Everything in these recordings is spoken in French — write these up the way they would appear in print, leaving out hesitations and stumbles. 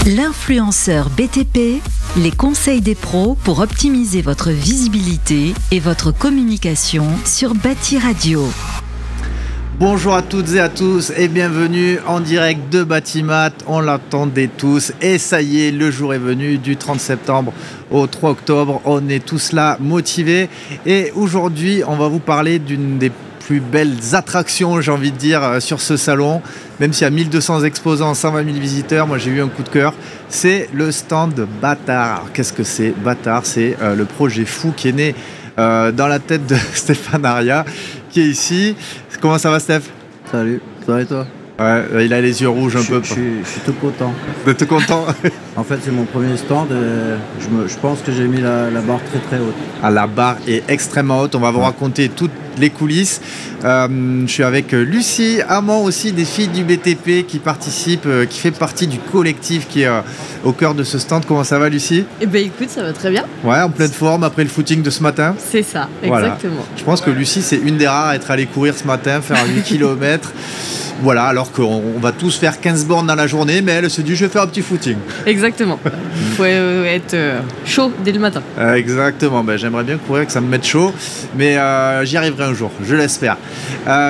L'influenceur BTP, les conseils des pros pour optimiser votre visibilité et votre communication sur Bâti Radio. Bonjour à toutes et à tous et bienvenue en direct de Batimat. On l'attendait tous et ça y est, le jour est venu du 30 septembre au 3 octobre. On est tous là motivés et aujourd'hui on va vous parler d'une des plus belles attractions, j'ai envie de dire, sur ce salon. Même s'il y a 1200 exposants, 120 000 visiteurs, moi j'ai eu un coup de cœur. C'est le stand Bâtard. Alors, qu'est-ce que c'est Bâtard? C'est le projet fou qui est né dans la tête de Stéphane Aria, qui est ici. Comment ça va, Steph? Salut, ça va et toi? Ouais, il a les yeux rouges un peu. Je suis tout content. T'es content? En fait, c'est mon premier stand et je pense que j'ai mis la barre très très haute. Ah, la barre est extrêmement haute. On va vous raconter toutes les coulisses. Je suis avec Lucie Amand aussi, des filles du BTP qui participent, qui fait partie du collectif qui est au cœur de ce stand. Comment ça va, Lucie? Eh bien, écoute, ça va très bien. Ouais, en pleine forme après le footing de ce matin. C'est ça, voilà. Exactement. Je pense que Lucie, c'est une des rares à être allée courir ce matin, faire 8 km. Voilà, alors qu'on va tous faire 15 bornes dans la journée, mais elle se dit, je vais faire un petit footing. Exactement. Il faut être chaud dès le matin. Exactement. J'aimerais bien courir, que ça me mette chaud, mais j'y arriverai un jour, je l'espère.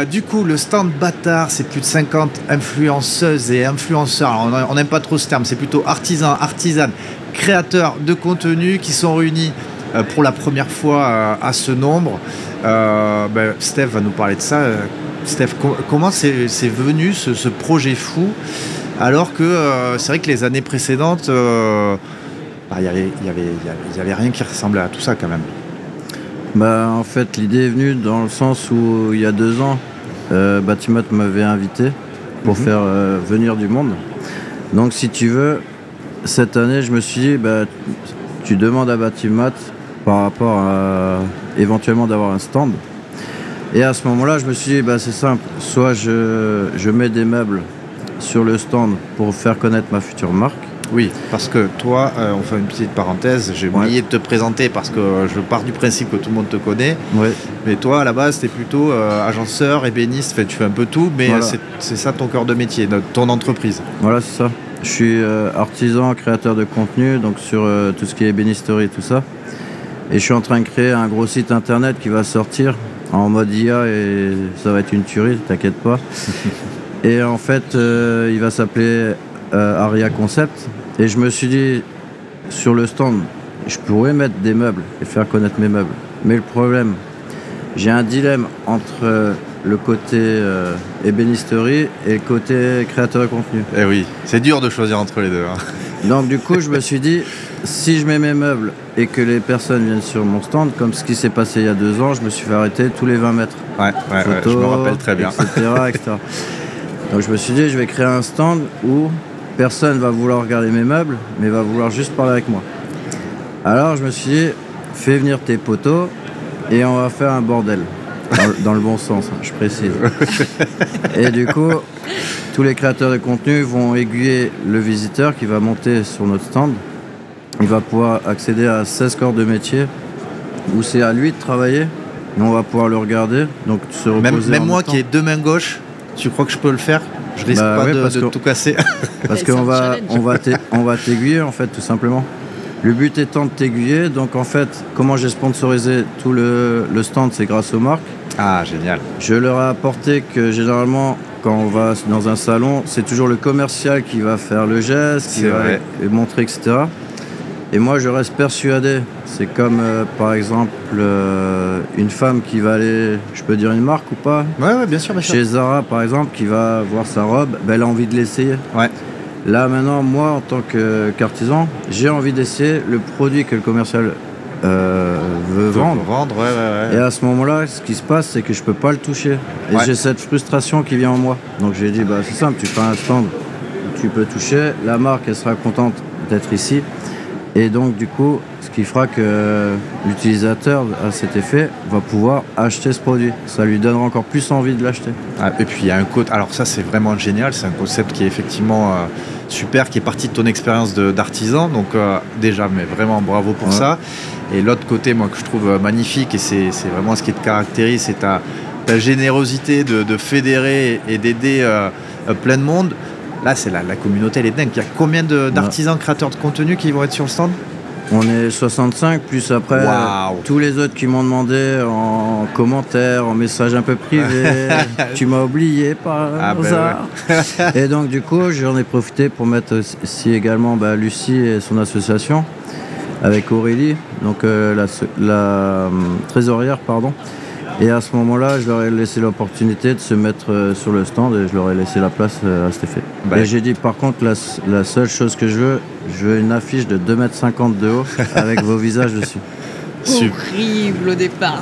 Du coup, le stand Bâtard, c'est plus de 50 influenceuses et influenceurs. Alors, on n'aime pas trop ce terme, c'est plutôt artisans, artisanes, créateurs de contenu qui sont réunis pour la première fois à ce nombre. Steph va nous parler de ça. Steph, comment c'est venu ce projet fou, alors que c'est vrai que les années précédentes, il y avait rien qui ressemblait à tout ça quand même. En fait, l'idée est venue dans le sens où il y a 2 ans, Batimat m'avait invité pour faire venir du monde. Donc si tu veux, cette année, je me suis dit, tu demandes à Batimat par rapport à éventuellement d'avoir un stand. Et à ce moment-là, je me suis dit, c'est simple, soit je mets des meubles sur le stand pour faire connaître ma future marque. Oui, parce que toi, on fait une petite parenthèse, j'ai oublié de te présenter parce que je pars du principe que tout le monde te connaît. Ouais. Mais toi, à la base, tu es plutôt agenceur, ébéniste, tu fais un peu tout, mais voilà. C'est ça ton cœur de métier, ton entreprise. Voilà, c'est ça. Je suis artisan, créateur de contenu, donc sur tout ce qui est ébénisterie et tout ça. Et je suis en train de créer un gros site internet qui va sortir en mode IA et ça va être une tuerie, t'inquiète pas. Et en fait, il va s'appeler Aria Concept. Et je me suis dit, sur le stand, je pourrais mettre des meubles et faire connaître mes meubles. Mais le problème, j'ai un dilemme entre le côté ébénisterie et le côté créateur de contenu. Eh oui, c'est dur de choisir entre les deux. Hein. Donc du coup, je me suis dit, si je mets mes meubles et que les personnes viennent sur mon stand, comme ce qui s'est passé il y a 2 ans, je me suis fait arrêter tous les 20 mètres. Ouais, je me rappelle très bien. Etc. Donc je me suis dit, je vais créer un stand où personne va vouloir regarder mes meubles, mais va vouloir juste parler avec moi. Alors je me suis dit, fais venir tes poteaux et on va faire un bordel. Dans le bon sens, je précise. Et du coup, tous les créateurs de contenu vont aiguiller le visiteur qui va monter sur notre stand. Il va pouvoir accéder à 16 corps de métier où c'est à lui de travailler. Et on va pouvoir le regarder. Donc, se reposer même moi qui ai 2 mains gauches, tu crois que je peux le faire? Je risque pas de tout casser. Parce qu'on va t'aiguiller, en fait, tout simplement. Le but étant de t'aiguiller. Donc, en fait, comment j'ai sponsorisé tout le stand, c'est grâce aux marques. Ah, génial. Je leur ai apporté que généralement, quand on va dans un salon, c'est toujours le commercial qui va faire le geste, qui va montrer, etc. Et moi, je reste persuadé. C'est comme, par exemple, une femme qui va aller, je peux dire une marque ou pas? Ouais, bien sûr. Chez Zara, par exemple, qui va voir sa robe, elle a envie de l'essayer. Ouais. Là, maintenant, moi, en tant qu'artisan, j'ai envie d'essayer le produit que le commercial veut vendre. Ouais. Et à ce moment-là, ce qui se passe, c'est que je peux pas le toucher. Et j'ai cette frustration qui vient en moi. Donc j'ai dit, c'est simple, tu fais un stand où tu peux toucher, la marque, elle sera contente d'être ici. Et donc du coup, ce qui fera que l'utilisateur, à cet effet, va pouvoir acheter ce produit. Ça lui donnera encore plus envie de l'acheter. Et puis il y a un côté, alors ça c'est vraiment génial, c'est un concept qui est effectivement super, qui est parti de ton expérience d'artisan. Donc déjà, mais vraiment bravo pour ça. Et l'autre côté, moi, que je trouve magnifique, et c'est vraiment ce qui te caractérise, c'est ta générosité de fédérer et d'aider plein de monde. Là, c'est la communauté, elle est dingue. Il y a combien d'artisans créateurs de contenu qui vont être sur le stand? On est 65, plus après tous les autres qui m'ont demandé en commentaire, en message un peu privé, tu m'as oublié par hasard. Ouais. Et donc du coup, j'en ai profité pour mettre ici également Lucie et son association, avec Aurélie, donc la trésorière, pardon. Et à ce moment-là, je leur ai laissé l'opportunité de se mettre sur le stand et je leur ai laissé la place à cet effet. Et j'ai dit, par contre, la seule chose que je veux une affiche de 2,50 m de haut avec vos visages dessus. Horrible au départ.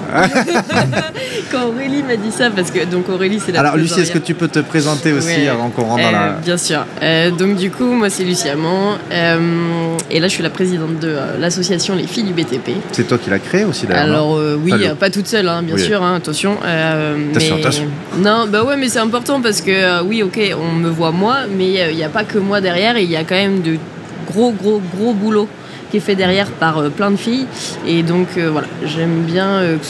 Quand Aurélie m'a dit ça, parce que donc Aurélie c'est la Alors Lucie, est-ce que tu peux te présenter aussi avant qu'on rentre dans la... Bien sûr. Donc du coup, moi c'est Lucie Amand et là je suis la présidente de l'association Les Filles du BTP. C'est toi qui l'as créée aussi d'ailleurs? Alors oui, pas toute seule, bien sûr, attention. Attention. Non, ouais, mais c'est important parce que oui, ok, on me voit moi, mais il n'y a pas que moi derrière, il y a quand même de gros boulot qui est fait derrière par plein de filles, et donc voilà, j'aime bien que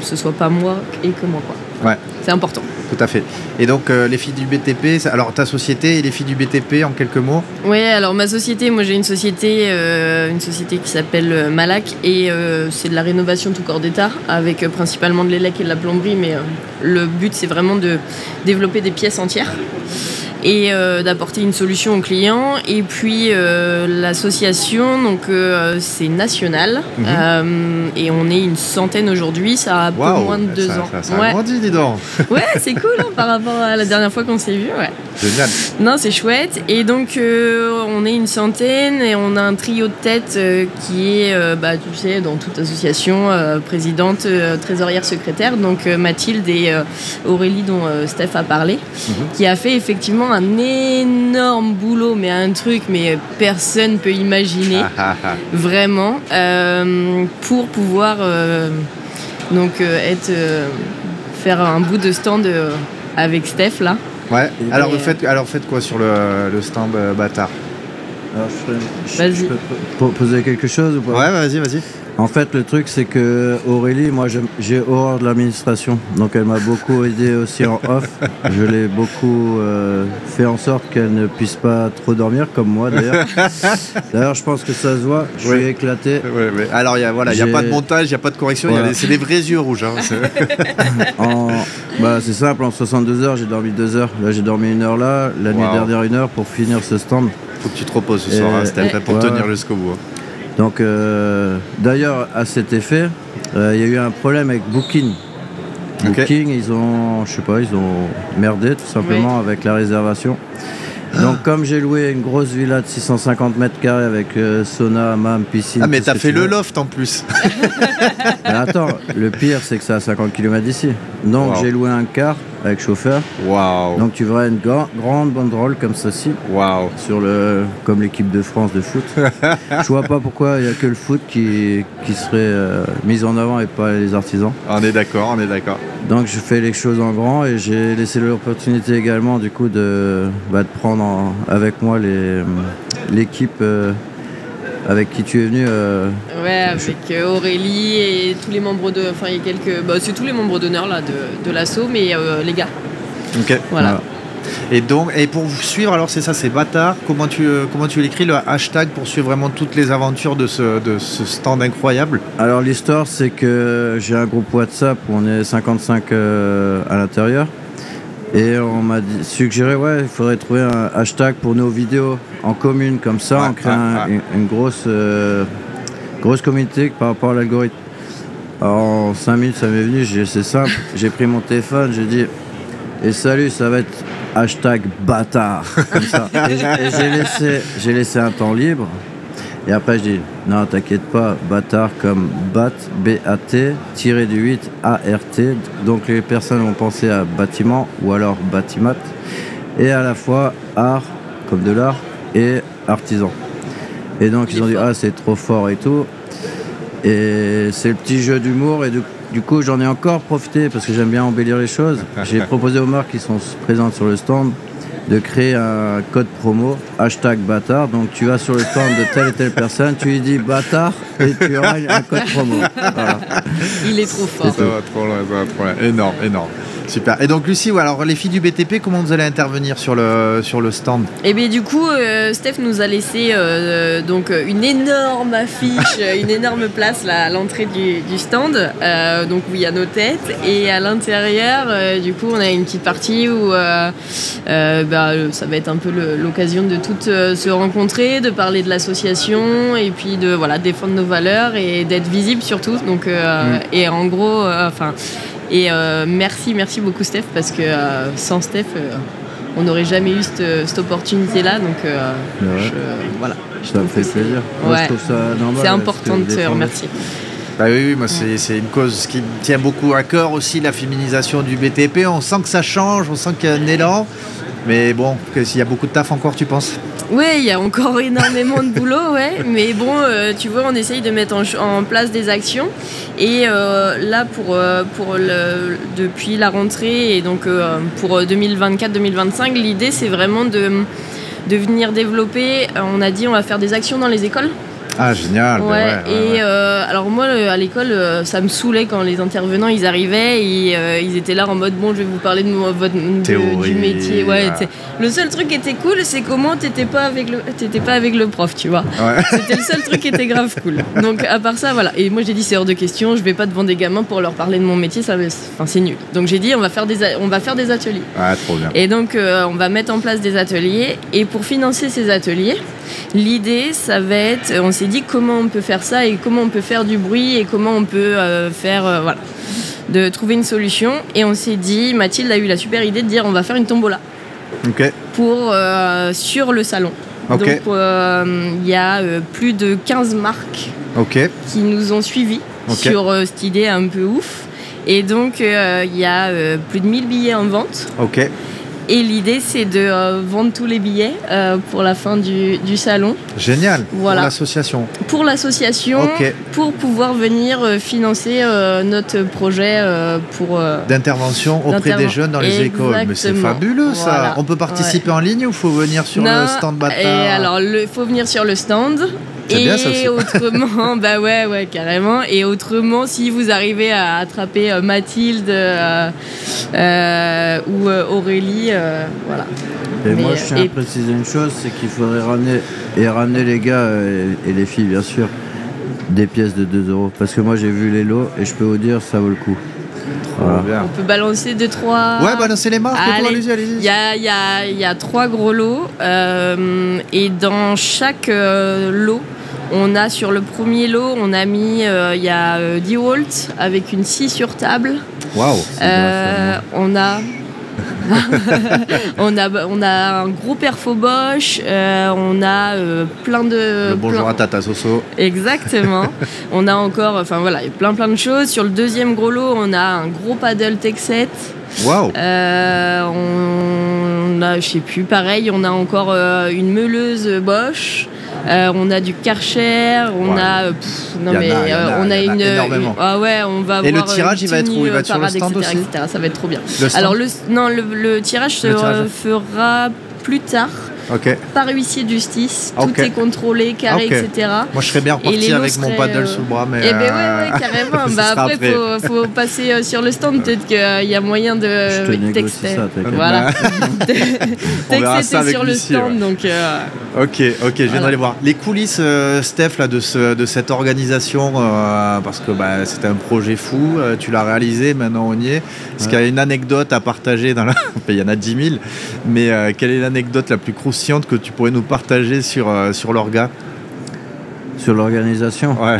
ce soit pas moi et que moi, quoi. Ouais. C'est important. Tout à fait. Et donc les filles du BTP, alors ta société et les filles du BTP en quelques mots? Ouais, alors ma société, moi j'ai une société qui s'appelle Malac, et c'est de la rénovation tout corps d'état avec principalement de l'élec et de la plomberie, mais le but c'est vraiment de développer des pièces entières et d'apporter une solution aux clients. Et puis l'association, donc c'est national, et on est une centaine aujourd'hui, ça a peu moins de 2 ans. Ça a grandi, dis donc. Ouais, c'est cool par rapport à la dernière fois qu'on s'est vu. Ouais. Génial. Non, c'est chouette. Et donc on est une centaine et on a un trio de tête qui est, tu sais, dans toute association, présidente, trésorière, secrétaire, donc Mathilde et Aurélie dont Steph a parlé, qui a fait effectivement un énorme boulot, mais un truc mais personne peut imaginer, vraiment, pour pouvoir faire un bout de stand avec Steph là. Ouais. Alors vous faites quoi sur le stand Bâtard? Alors, je peux poser quelque chose ou pas? Ouais, vas-y. En fait, le truc, c'est que Aurélie, moi, j'ai horreur de l'administration. Donc, elle m'a beaucoup aidé aussi en off. Je l'ai beaucoup fait en sorte qu'elle ne puisse pas trop dormir, comme moi, d'ailleurs. D'ailleurs, je pense que ça se voit. Je suis éclaté. Ouais. Alors, il n'y a pas de montage, il n'y a pas de correction. Voilà. C'est des vrais yeux rouges. Hein. C'est simple, en 62 heures, j'ai dormi 2 heures. Là, j'ai dormi 1 heure là. La nuit dernière, 1 heure pour finir ce stand. Faut que tu te reposes ce soir, Steph, pour tenir jusqu'au bout. Donc, d'ailleurs, à cet effet, il y a eu un problème avec Booking. Booking, ils ont merdé tout simplement avec la réservation. Donc, comme j'ai loué une grosse villa de 650 mètres carrés avec sauna, hammam, piscine... Ah, mais t'as fait le loft en plus. Mais attends, le pire, c'est que c'est à 50 km d'ici. Donc, j'ai loué un car avec chauffeur. Waouh. Donc, tu verras une grande banderole comme ceci. Waouh. Comme l'équipe de France de foot. Je vois pas pourquoi il n'y a que le foot qui serait mis en avant et pas les artisans. On est d'accord. Donc, je fais les choses en grand et j'ai laissé l'opportunité également, du coup, de prendre avec moi l'équipe avec qui tu es venu. Ouais, avec Aurélie et tous les membres de... Enfin, il y a quelques... c'est tous les membres d'honneur là, de l'asso, mais les gars. Ok. Voilà. Et pour vous suivre, alors c'est Bâtard. Comment tu l'écris, le hashtag, pour suivre vraiment toutes les aventures de ce stand incroyable? Alors l'histoire, c'est que j'ai un groupe WhatsApp où on est 55 à l'intérieur. Et on m'a suggéré, il faudrait trouver un hashtag pour nos vidéos en commune, comme ça, on crée une grosse communauté par rapport à l'algorithme. Alors en 5 minutes, ça m'est venu, c'est simple, j'ai pris mon téléphone, j'ai dit, et salut, ça va être hashtag Bâtard, comme ça. Et j'ai laissé un temps libre. Et après, je dis, non, t'inquiète pas, Bâtard comme BAT, B-A-T, tiré du 8, A-R-T. Donc les personnes vont penser à bâtiment ou alors bâtimat. Et à la fois art, comme de l'art, et artisan. Et donc ils ont dit, c'est trop fort et tout. Et c'est le petit jeu d'humour. Et du coup, j'en ai encore profité parce que j'aime bien embellir les choses. J'ai proposé aux marques qui sont présentes sur le stand de créer un code promo, hashtag Bâtard. Donc tu vas sur le stand de telle et telle personne, tu lui dis Bâtard et tu auras un code promo. Voilà. Il est trop fort. Ça va trop loin. Énorme. Super. Et donc Lucie, alors les filles du BTP, comment vous allez intervenir sur le stand? Et bien du coup, Steph nous a laissé donc une énorme affiche, une énorme place là, à l'entrée du stand, donc où il y a nos têtes. Et à l'intérieur, du coup, on a une petite partie où ça va être un peu l'occasion de toutes se rencontrer, de parler de l'association et puis de défendre nos valeurs et d'être visible surtout. Donc, et en gros, merci beaucoup Steph, parce que sans Steph, on n'aurait jamais eu cette opportunité-là. Donc Ça me fait plaisir. Moi, je trouve ça normal. C'est important de te remercier. Bah oui, moi c'est une cause qui me tient beaucoup à cœur aussi, la féminisation du BTP. On sent que ça change, on sent qu'il y a un élan. Mais bon, s'il y a beaucoup de taf encore, tu penses? Oui, il y a encore énormément de boulot, ouais. Mais bon, tu vois, on essaye de mettre en place des actions. Et là, depuis la rentrée, et donc pour 2024-2025, l'idée, c'est vraiment de venir développer. On a dit, on va faire des actions dans les écoles. Ah, génial. Alors moi, à l'école, ça me saoulait quand les intervenants, ils arrivaient et ils étaient là en mode, bon, je vais vous parler du métier. Ouais, le seul truc qui était cool, c'est comment t'étais pas avec le prof, tu vois. Ouais. C'était le seul truc qui était grave cool. Donc à part ça, voilà. Et moi, j'ai dit, c'est hors de question, je vais pas devant des gamins pour leur parler de mon métier, c'est nul. Donc j'ai dit, on va faire des ateliers. Ouais, trop bien. Et donc, on va mettre en place des ateliers. Et pour financer ces ateliers, l'idée, ça va être, on s'est dit comment on peut faire ça et comment on peut faire du bruit et comment on peut de trouver une solution. Et on s'est dit, Mathilde a eu la super idée de dire, on va faire une tombola sur le salon. Okay. Donc il y a plus de 15 marques qui nous ont suivis sur cette idée un peu ouf. Et donc il y a plus de 1000 billets en vente. Et l'idée, c'est de vendre tous les billets pour la fin du salon. Génial. Voilà. Pour l'association. Pour pouvoir venir financer notre projet d'intervention auprès des jeunes dans les écoles. Mais c'est fabuleux, ça. Voilà. On peut participer en ligne ou il faut venir sur le stand Bata? Et alors, il faut venir sur le stand. C'est bien, ça aussi. Autrement, ouais, carrément. Et autrement, si vous arrivez à attraper Mathilde ou Aurélie, voilà. Et moi, je tiens à préciser une chose, c'est qu'il faudrait ramener les gars et les filles, bien sûr, des pièces de 2 €. Parce que moi, j'ai vu les lots et je peux vous dire, ça vaut le coup. Voilà. On peut balancer 2-3. Ouais, balancer les marques. Allez-y. Il y a 3 gros lots. Et dans chaque lot, on a sur le premier lot, on a mis il y a DeWalt avec une scie sur table. Waouh. On a un gros perfo Bosch, on a plein de... Le bonjour à Tata Soso. Exactement. On a encore, il y a plein de choses. Sur le deuxième gros lot, on a un gros paddle Tech 7. Waouh. On a, je sais plus, pareil, on a encore une meuleuse Bosch. On a du Karcher, on a énormément. On va avoir. Et le tirage, il va être où? Il va être sur le stand aussi, etc. Ça va être trop bien. Alors le tirage se fera plus tard. Par huissier de justice, tout est contrôlé, carré, etc. Moi, je serais bien reparti avec mon paddle sous le bras, mais. Eh ben ouais, carrément. Après, faut passer sur le stand. Peut-être qu'il y a moyen de. Je te négocie ça, voilà. Texter sur le stand, donc. Ok, je viendrai les voir. Les coulisses, Steph, là, de cette organisation, parce que c'était un projet fou. Tu l'as réalisé, maintenant on y est. Est-ce qu'il y a une anecdote à partager il y en a 10 000, mais quelle est l'anecdote la plus croustillante que tu pourrais nous partager sur l'orga? Sur l'organisation? Ouais.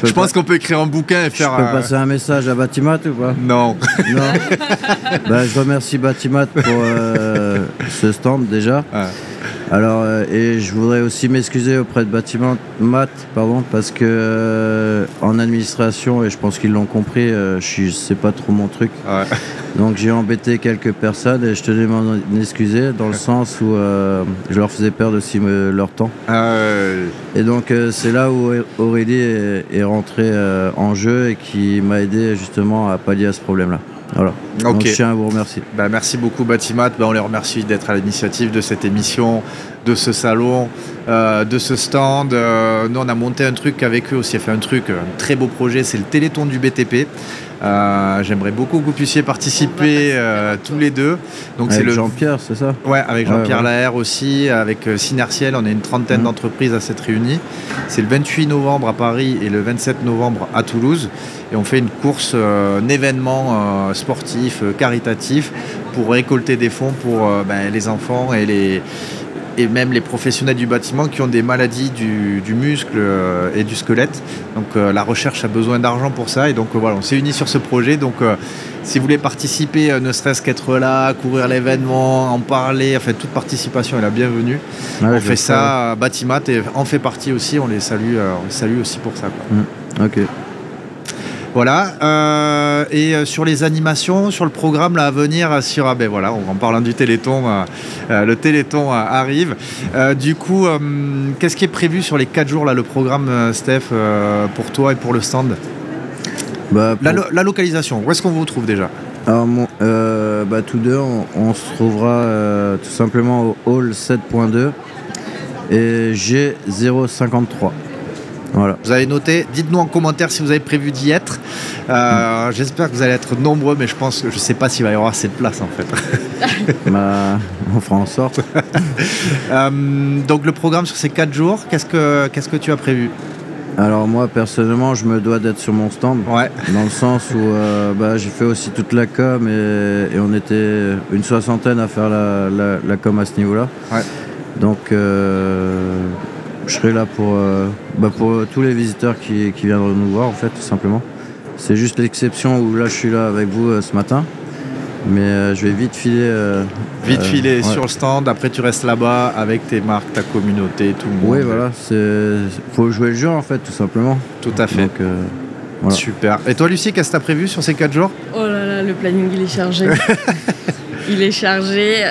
Je pense qu'on peut écrire un bouquin et faire... Je peux passer un message à Batimat ou pas? Non. Je remercie Batimat pour ce stand déjà. Ouais. Alors, et je voudrais aussi m'excuser auprès de Batimat, parce que en administration, et je pense qu'ils l'ont compris, c'est pas trop mon truc. Ouais. Donc j'ai embêté quelques personnes et je tenais à m'en excuser dans le sens où je leur faisais perdre aussi leur temps. Et donc c'est là où Aurélie est rentrée en jeu et qui m'a aidé justement à pallier à ce problème-là. Voilà. Donc je tiens à vous remercier. Merci beaucoup Batimat. On les remercie d'être à l'initiative de cette émission, de ce salon, de ce stand. Nous on a monté un truc avec eux aussi, un très beau projet, c'est le Téléthon du BTP. J'aimerais beaucoup que vous puissiez participer tous les deux. Donc Avec c'est Jean-Pierre, c'est ça? Ouais, avec Jean-Pierre Laher aussi, avec Synertiel, on est une trentaine d'entreprises à s'être réunies. C'est le 28 novembre à Paris et le 27 novembre à Toulouse. Et on fait une course, un événement sportif, caritatif, pour récolter des fonds pour les enfants et même les professionnels du bâtiment qui ont des maladies du muscle et du squelette. Donc la recherche a besoin d'argent pour ça. Et donc voilà, on s'est unis sur ce projet. Donc si vous voulez participer, ne serait-ce qu'être là, courir l'événement, en parler, enfin toute participation est la bienvenue. On fait ça, Batimat et en fait partie aussi. On les salue aussi pour ça, quoi. Ok. Voilà, et sur les animations, sur le programme là, à venir, en parlant du Téléthon, le Téléthon arrive. Du coup, qu'est-ce qui est prévu sur les 4 jours, là, le programme, Steph, pour toi et pour le stand? La localisation, où est-ce qu'on vous trouve déjà? Alors, tous deux, on se trouvera tout simplement au hall 7.2 et G053. Voilà. Vous avez noté, dites-nous en commentaire si vous avez prévu d'y être. J'espère que vous allez être nombreux, mais je ne sais pas s'il va y avoir assez de place en fait. On fera en sorte. Donc le programme sur ces 4 jours, qu'est-ce que tu as prévu? Alors moi personnellement je me dois d'être sur mon stand, dans le sens où j'ai fait aussi toute la com et on était une 60aine à faire la com à ce niveau-là. Donc je serai là pour tous les visiteurs qui viendront nous voir en fait, tout simplement. C'est juste l'exception où là je suis là avec vous ce matin. Mais je vais vite filer sur le stand. Après tu restes là-bas avec tes marques, ta communauté, tout le monde. Oui, voilà, faut jouer le jeu en fait, tout simplement. Tout à fait. Donc, voilà. Super. Et toi Lucie, qu'est-ce que tu as prévu sur ces 4 jours? Oh là là, le planning il est chargé. Il est chargé.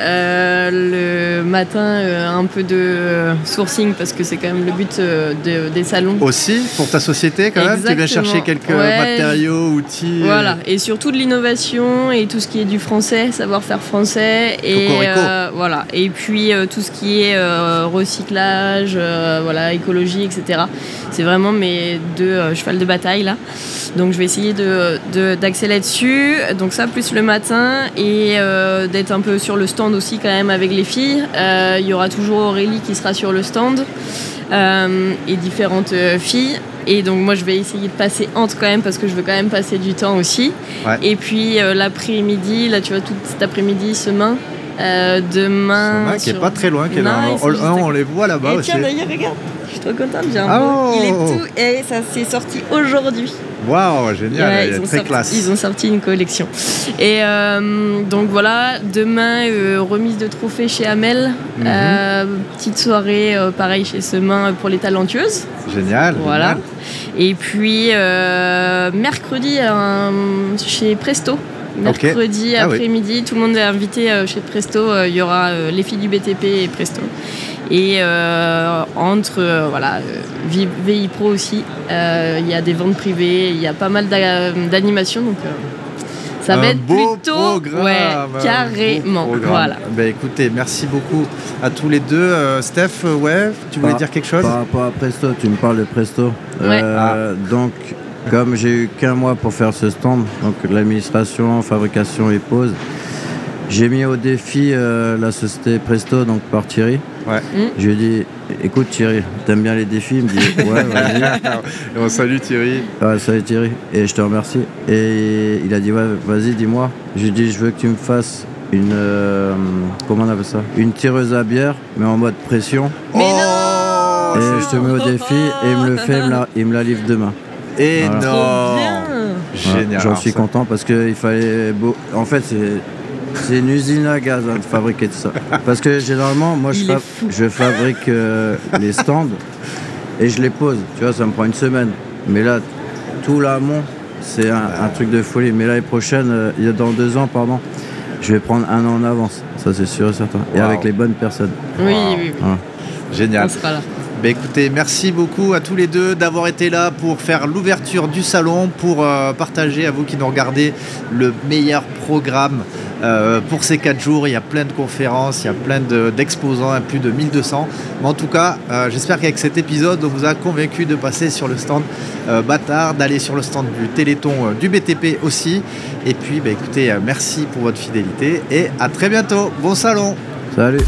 Le matin, un peu de sourcing parce que c'est quand même le but des salons. Aussi, pour ta société quand même, tu viens chercher quelques matériaux, outils. Voilà, et surtout de l'innovation et tout ce qui est du français, savoir-faire français. Et voilà. Et puis tout ce qui est recyclage, écologie, etc. C'est vraiment mes 2 chevals de bataille là. Donc je vais essayer d'axer là-dessus. Donc ça, plus le matin et d'être un peu sur le stand aussi quand même avec les filles. Il y aura toujours Aurélie qui sera sur le stand et différentes filles. Et donc moi je vais essayer de passer entre quand même parce que je veux quand même passer du temps aussi. Et puis l'après-midi, là tu vois tout cet après-midi, Semin. Demain qui est pas très loin, qui est dans le hall 1, on les voit là-bas aussi. Tiens d'ailleurs regarde, je suis trop contente, j'ai un beau. Il est tout et ça s'est sorti aujourd'hui. Waouh, génial, il est très classe. Ils ont sorti une collection. Et donc voilà, demain, remise de trophées chez Amel. Petite soirée, pareil, chez Semin pour les talentueuses. Génial. Voilà. Génial. Et puis, mercredi, chez Presto. Mercredi après-midi, tout le monde est invité chez Presto. Il y aura les filles du BTP et Presto. Et VI Pro aussi, il y a des ventes privées, il y a pas mal d'animations, donc ça va être plutôt carrément. Voilà. Écoutez, merci beaucoup à tous les deux. Steph, tu voulais dire quelque chose? Par rapport à Presto, tu me parles de Presto. Donc, comme j'ai eu qu'un mois pour faire ce stand, donc l'administration, fabrication et pose, j'ai mis au défi la société Presto, donc par Thierry. Je lui ai dit, écoute Thierry, t'aimes bien les défis? Il me dit, ouais, vas-y. Et on salue Thierry. Salut Thierry, et je te remercie. Et il a dit, vas-y, dis-moi. Je lui ai dit, je veux que tu me fasses une, comment on appelle ça? Une tireuse à bière, mais en mode pression. Mais non! Et je te mets au défi, et il me le fait, il me la livre demain. Énorme! Voilà. Génial. J'en suis content parce qu'il fallait... En fait, c'est une usine à gaz de fabriquer tout ça. Parce que généralement, moi, je fabrique les stands et je les pose. Tu vois, ça me prend une semaine. Mais là, tout l'amont, c'est un truc de folie. Mais l'année prochaine, dans 2 ans, je vais prendre 1 an en avance. Ça, c'est sûr et certain. Et avec les bonnes personnes. Oui. Voilà. Génial. On sera là. Écoutez, merci beaucoup à tous les deux d'avoir été là pour faire l'ouverture du salon, pour partager à vous qui nous regardez le meilleur programme pour ces 4 jours. Il y a plein de conférences, il y a plein d'exposants, plus de 1200. Mais en tout cas, j'espère qu'avec cet épisode, on vous a convaincu de passer sur le stand Bâtard, d'aller sur le stand du Téléthon du BTP aussi. Et puis, écoutez, merci pour votre fidélité et à très bientôt. Bon salon. Salut.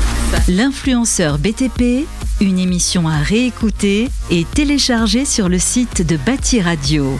L'influenceur BTP, une émission à réécouter et télécharger sur le site de Bâti Radio.